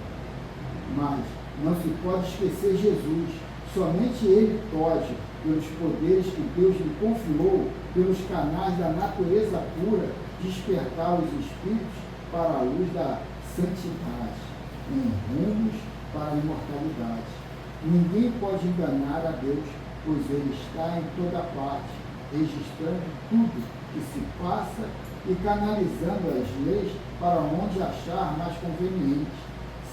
Mas não se pode esquecer Jesus. Somente Ele pode, pelos poderes que Deus lhe confiou, pelos canais da natureza pura, despertar os espíritos para a luz da santidade, em rumos para a imortalidade. Ninguém pode enganar a Deus, pois Ele está em toda parte, registrando tudo que se passa e canalizando as leis para onde achar mais conveniente,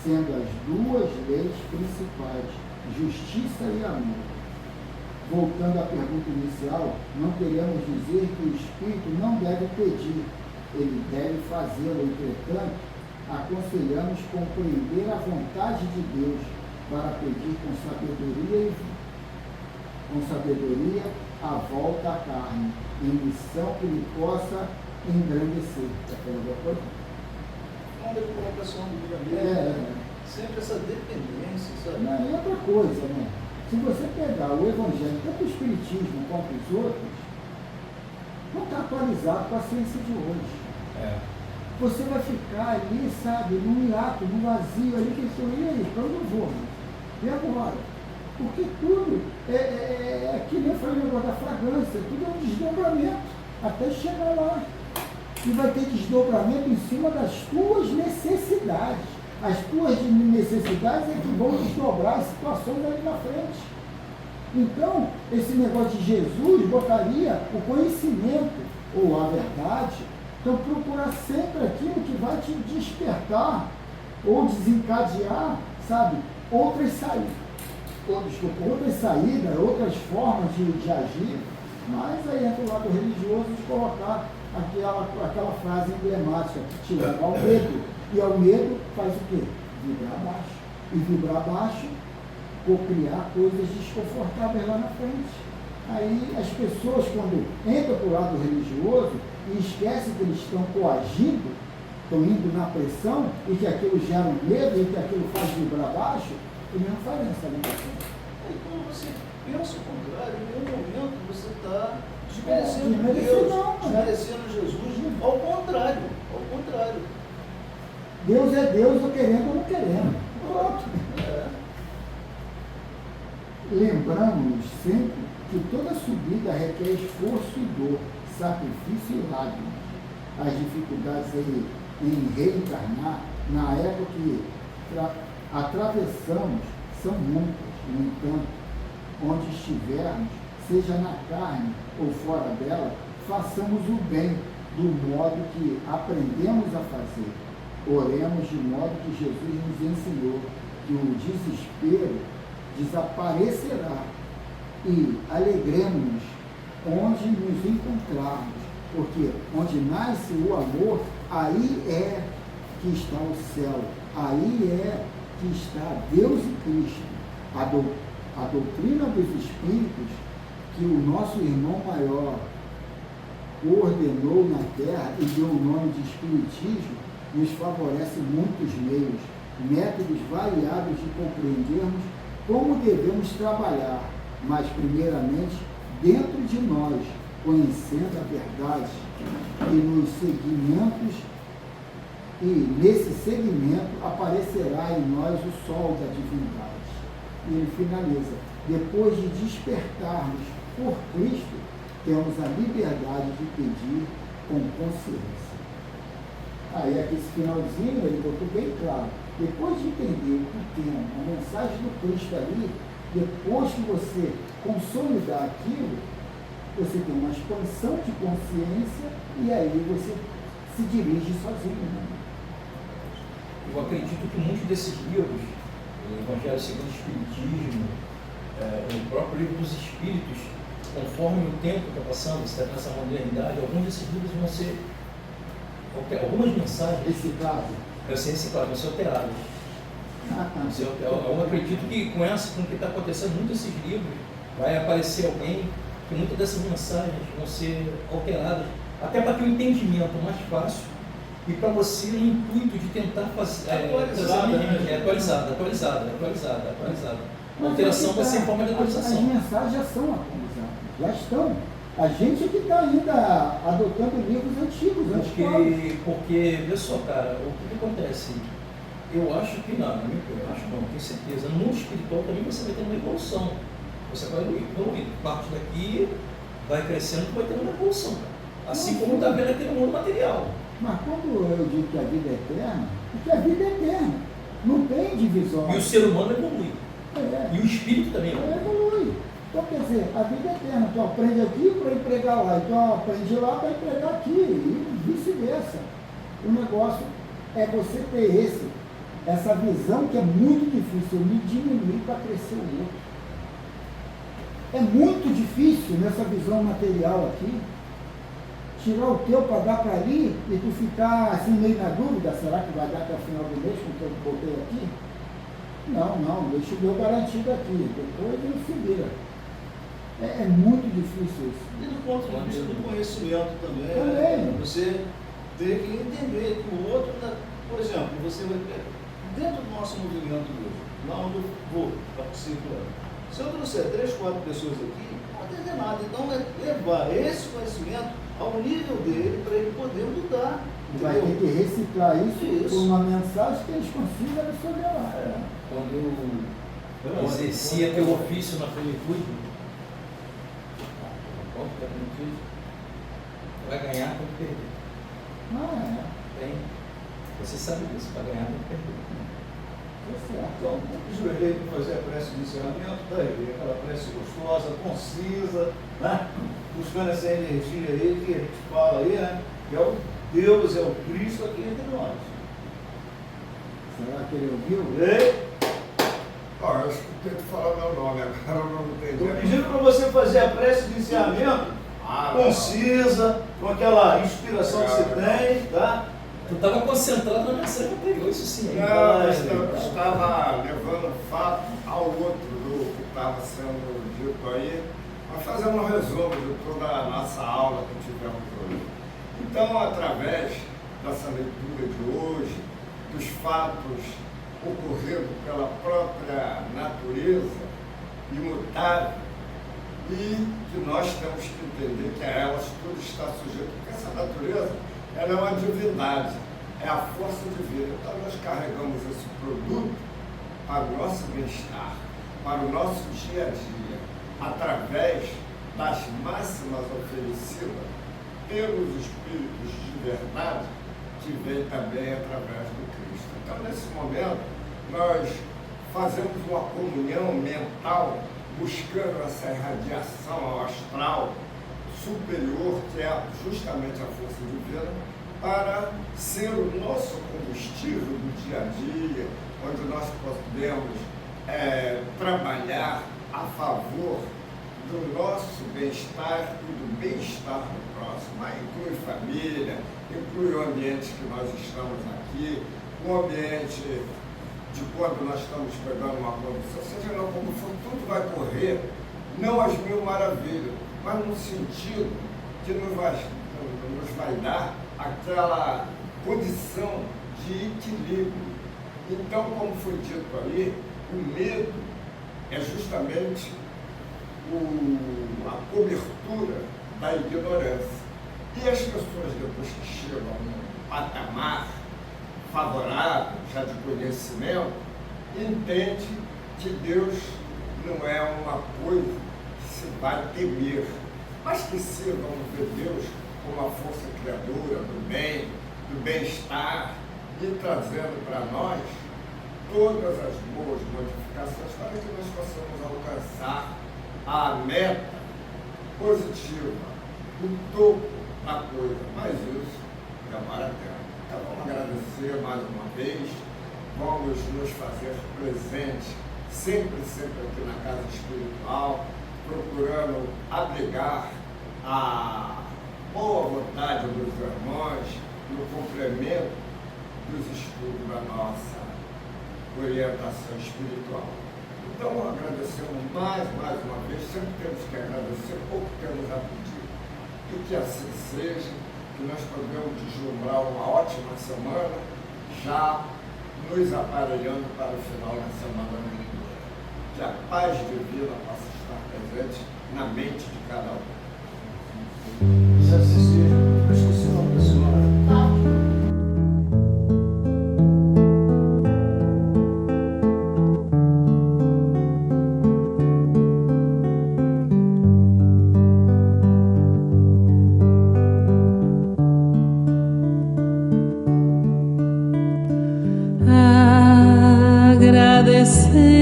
sendo as duas leis principais, justiça e amor. Voltando à pergunta inicial, não queremos dizer que o Espírito não deve pedir, ele deve fazê-lo. Entretanto, aconselhamos compreender a vontade de Deus para pedir com sabedoria a volta à carne, em missão que lhe possa engrandecer. Está falando alguma coisa? Onde a colocação do livramento, sempre essa dependência, sabe? Não, e outra coisa, né? Se você pegar o Evangelho, tanto o Espiritismo quanto os outros, não está atualizado com a ciência de hoje. Você vai ficar ali, sabe, num hiato, num vazio ali, que você, e aí, para onde eu vou? E agora? Porque tudo é que nem eu falei agora da fragrância, tudo é um desdobramento, até chegar lá. E vai ter desdobramento em cima das tuas necessidades. As tuas necessidades é que vão desdobrar as situações ali na frente. Então, esse negócio de Jesus botaria o conhecimento ou a verdade. Então, procurar sempre aquilo que vai te despertar ou desencadear, sabe, outras saídas, outras formas de agir. Mas aí entra o lado religioso de colocar aquela frase emblemática que te leva ao medo. E ao medo faz o quê? Vibrar abaixo. E vibrar abaixo, cocriar coisas desconfortáveis lá na frente. Aí as pessoas, quando entram para o lado religioso e esquecem que eles estão coagindo, estão indo na pressão, e que aquilo gera um medo, e que aquilo faz vibrar abaixo, ele não faz essa alimentação. Aí quando você pensa o contrário, em nenhum momento você está desmerecendo Deus, desmerecendo Jesus. Ao contrário. Deus é Deus, eu querendo ou não querendo. Pronto. Lembramos-nos sempre que toda subida requer esforço e dor, sacrifício e lágrimas. As dificuldades em reencarnar, na época que atravessamos, são muitas. No entanto, onde estivermos, seja na carne ou fora dela, façamos o bem do modo que aprendemos a fazer. Oremos de modo que Jesus nos ensinou que o desespero desaparecerá e alegremos-nos onde nos encontrarmos, porque onde nasce o amor, aí é que está o céu, aí é que está Deus e Cristo. A doutrina dos Espíritos que o nosso irmão maior ordenou na Terra e deu o nome de Espiritismo nos favorece muitos meios, métodos variados de compreendermos como devemos trabalhar, mas primeiramente dentro de nós, conhecendo a verdade e nos segmentos, e nesse segmento aparecerá em nós o sol da divindade. E ele finaliza: depois de despertarmos por Cristo, temos a liberdade de pedir com consciência. Aí aqui esse finalzinho ele botou bem claro. Depois de entender o tema, a mensagem do Cristo ali, depois que você consolidar aquilo, você tem uma expansão de consciência e aí você se dirige sozinho. Né? eu acredito que muitos desses livros, o Evangelho segundo o Espiritismo, o próprio livro dos Espíritos, conforme o tempo está passando, você está nessa modernidade, alguns desses livros vão ser, algumas mensagens, Reciclado. vão ser recicladas, vão ser alteradas. Eu acredito que com o que está acontecendo, muitos desses livros, vai aparecer alguém que muitas dessas mensagens vão ser alteradas, até para ter um entendimento mais fácil e para você no intuito de tentar fazer atualizada. A alteração vai ser em forma de As atualização. mensagens já são atualizadas, já estão. A gente é que está ainda adotando livros antigos, Porque, vê só, cara, o que acontece? Eu acho que não, tenho certeza. No mundo espiritual também você vai ter uma evolução. Você vai evoluir. Parte daqui vai crescendo e vai ter uma evolução. Assim como está vendo aqui no mundo material. Mas quando eu digo que a vida é eterna, porque a vida é eterna. Não tem divisão. E o ser humano evolui. É. E o espírito também evolui. Evolui. Então, quer dizer, a vida é eterna. Tu aprende aqui para empregar lá. Então, aprende lá para empregar aqui. E vice-versa. O negócio é você ter essa visão que é muito difícil. Eu me diminuir para crescer o outro. É muito difícil nessa visão material aqui. Tirar o teu para dar para ali e tu ficar assim meio na dúvida, será que vai dar até o final do mês com o que eu botei aqui? Não, deixa o meu garantido aqui, depois ele se vira. É muito difícil isso. E do ponto de vista do conhecimento também, Também. você tem que entender que o outro, por exemplo, você vai dentro do nosso movimento hoje, lá onde eu vou participar, se eu trouxer 3, 4 pessoas aqui, não vai entender nada. Então é levar esse conhecimento ao nível dele para ele poder mudar. Vai ter que reciclar isso Isso. por uma mensagem que eles consigam absorver lá. Quando eu exercia teu ofício na plenitude, vai ganhar tem que perder. Tem. Você sabe disso, para ganhar tem que perder. Então, ajoelhei para fazer a prece de encerramento, tá aí, aquela prece gostosa, concisa, né? Buscando essa energia aí que a gente fala aí, né? Que é o Deus, é o Cristo aqui entre nós. Será que ele ouviu? Ei? Eu escutei tu falar meu nome, agora eu não entendi. Estou pedindo para você fazer a prece de encerramento concisa, com aquela inspiração que você tem, tá? Tu estava concentrado na mensagem anterior, isso sim. Não, eu estava levando um fato ao outro do que estava sendo dito aí, mas fazendo um resumo de toda a nossa aula que tivemos hoje. Então, através dessa leitura de hoje, dos fatos ocorridos pela própria natureza imutável, e que nós temos que entender que a elas tudo está sujeito, porque essa natureza ela é uma divindade, é a força divina. Então nós carregamos esse produto para o nosso bem-estar, para o nosso dia a dia, através das máximas oferecidas pelos Espíritos de verdade, que vem também através do Cristo. Então, nesse momento, nós fazemos uma comunhão mental, buscando essa irradiação astral superior, que é justamente a força divina, para ser o nosso combustível do dia a dia, onde nós podemos trabalhar a favor do nosso bem-estar e do bem-estar do próximo. Aí inclui família, inclui o ambiente que nós estamos aqui, o ambiente de quando nós estamos pegando uma condição, seja lá como for, tudo vai correr, não às mil maravilhas, mas no sentido que nos vai dar aquela condição de equilíbrio. Então, como foi dito ali, o medo é justamente a cobertura da ignorância. E as pessoas, depois que chegam a um patamar favorável, já de conhecimento, entende que Deus não é uma coisa que se vai temer, mas que se vamos ver Deus como a força criadora do bem, do bem-estar, e trazendo para nós todas as boas modificações para que nós possamos alcançar a meta positiva, o topo da coisa, mas isso demora tempo. Então vamos agradecer mais uma vez vamos nos fazer presentes sempre aqui na casa espiritual, procurando abrigar a boa vontade dos irmãos no complemento dos estudos da nossa orientação espiritual. Então, agradecemos mais uma vez, sempre temos que agradecer, pouco temos a pedir. E que assim seja, que nós podemos deslumbrar uma ótima semana, já nos aparelhando para o final da semana vindoura. Que a paz divina possa estar presente na mente de cada um. Já assisti, eu esqueci o nome da senhora.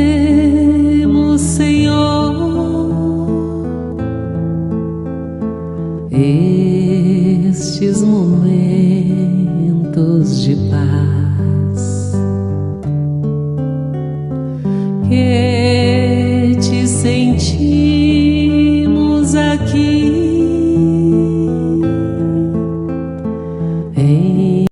Agradecemos, Senhor, estes momentos de paz que te sentimos